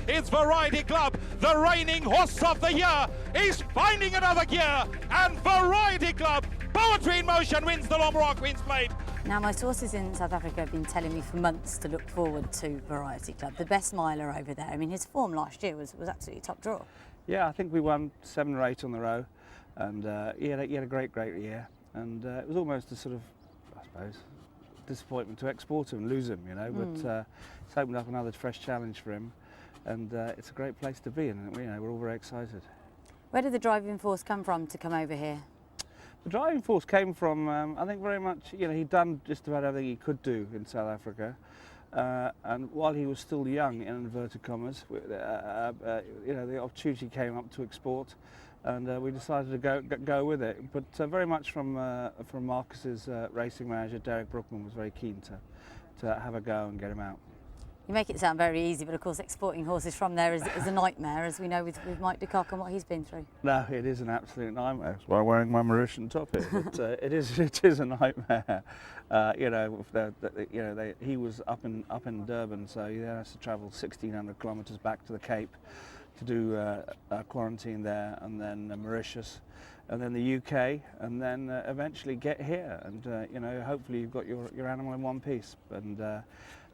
It's Variety Club, the reigning horse of the year, is finding another gear, and Variety Club, Poetry in Motion, wins the Lomrock Queen's Plate. Now, my sources in South Africa have been telling me for months to look forward to Variety Club, the best miler over there. I mean, his form last year was absolutely top draw. Yeah, I think we won 7 or 8 on the row, and he had a great year. And it was almost a sort of, I suppose, disappointment to export him and lose him, you know. But it's opened up another fresh challenge for him, and it's a great place to be, and you know, we're all very excited. Where did the driving force come from to come over here? The driving force came from, I think, very much, you know, he'd done just about everything he could do in South Africa. And while he was still young, in inverted commas, you know, the opportunity came up to export, and we decided to go with it. But very much from Marcus's racing manager, Derek Brookman, was very keen to have a go and get him out. You make it sound very easy, but of course exporting horses from there is a nightmare, as we know with Mike de Kock and what he's been through. No, it is an absolute nightmare. That's why I'm wearing my Mauritian top here. But it is a nightmare. You know, he was up in Durban, so he then has to travel 1,600 kilometres back to the Cape to do quarantine there, and then Mauritius, and then the UK, and then eventually get here. And you know, hopefully you've got your animal in one piece. And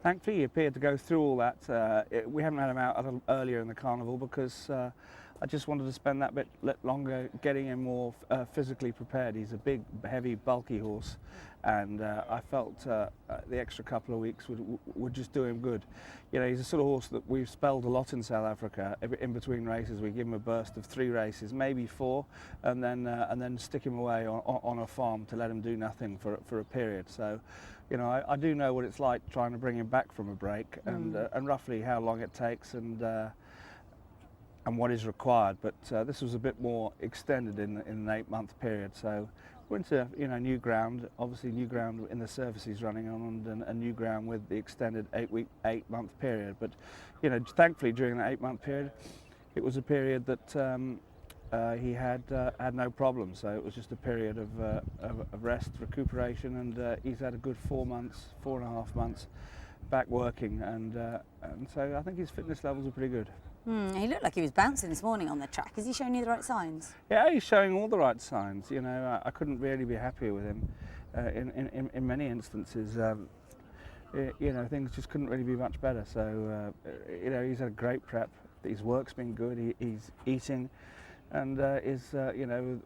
thankfully, he appeared to go through all that. We haven't had him out a little earlier in the carnival because I just wanted to spend that bit longer getting him more physically prepared. He's a big, heavy, bulky horse, and I felt the extra couple of weeks would just do him good. You know, he's a sort of horse that we've spelled a lot in South Africa. In between races, we give him a burst of 3 races, maybe 4, and then stick him away on a farm to let him do nothing for a period. So, you know, I do know what it's like trying to bring him back from a break, and roughly how long it takes, and what is required. But this was a bit more extended in an 8-month period. So we're into, you know, new ground, obviously new ground in the surface he's running on, and a new ground with the extended 8-month period. But, you know, thankfully during that 8-month period, it was a period that he had no problems. So it was just a period of rest, recuperation, and he's had a good 4.5 months back working, and so I think his fitness levels are pretty good. He looked like he was bouncing this morning on the track. Is he showing you the right signs? Yeah, he's showing all the right signs. You know, I couldn't really be happier with him. In many instances, you know, things just couldn't really be much better. So, you know, he's had a great prep. His work's been good. He's eating, and you know,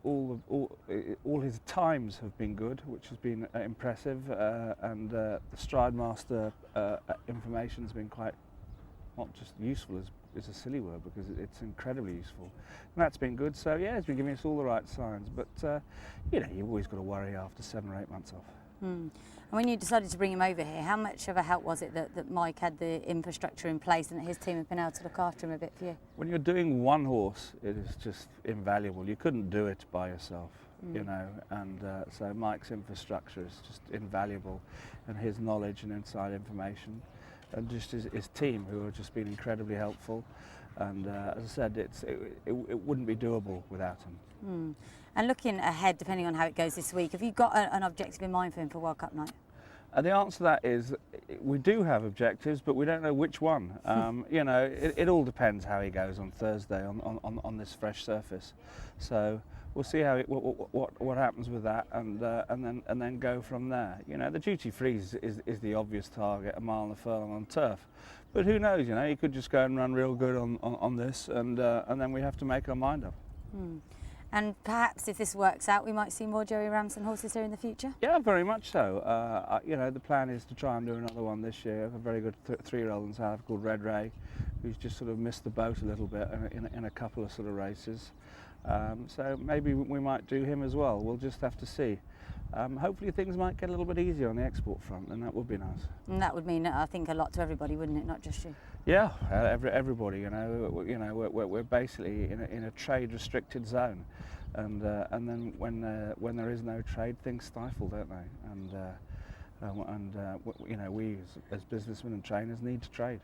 all his times have been good, which has been impressive. And the Stride Master information has been quite, not just useful, is a silly word, because it's incredibly useful, and that's been good. So yeah, he's been giving us all the right signs, but you know, you've always got to worry after 7 or 8 months off. And when you decided to bring him over here, how much of a help was it that Mike had the infrastructure in place and that his team had been able to look after him a bit for you? When you're doing one horse, it is just invaluable. You couldn't do it by yourself, you know, and so Mike's infrastructure is just invaluable, and his knowledge and inside information, and just his team, who have just been incredibly helpful. And as I said, it wouldn't be doable without him. And looking ahead, depending on how it goes this week, have you got an objective in mind for him for World Cup night? The answer to that is we do have objectives, but we don't know which one. You know, it all depends how he goes on Thursday on this fresh surface. So we'll see how what happens with that, and then go from there. You know, the duty free is the obvious target, a mile and a furlong on turf. But who knows? You know, he could just go and run real good on this, and then we have to make our mind up. And perhaps if this works out, we might see more Joey Ramsden horses here in the future? Yeah, very much so. You know, the plan is to try and do another one this year. A very good 3-year-old in South Africa called Red Ray, who's just sort of missed the boat a little bit in a couple of sort of races. So maybe we might do him as well. We'll just have to see. Hopefully things might get a little bit easier on the export front, and that would be nice. And that would mean, I think, a lot to everybody, wouldn't it? Not just you. Yeah, everybody. You know, we're basically in a trade restricted zone, and then when there is no trade, things stifle, don't they? And you know, we as businessmen and trainers need to trade.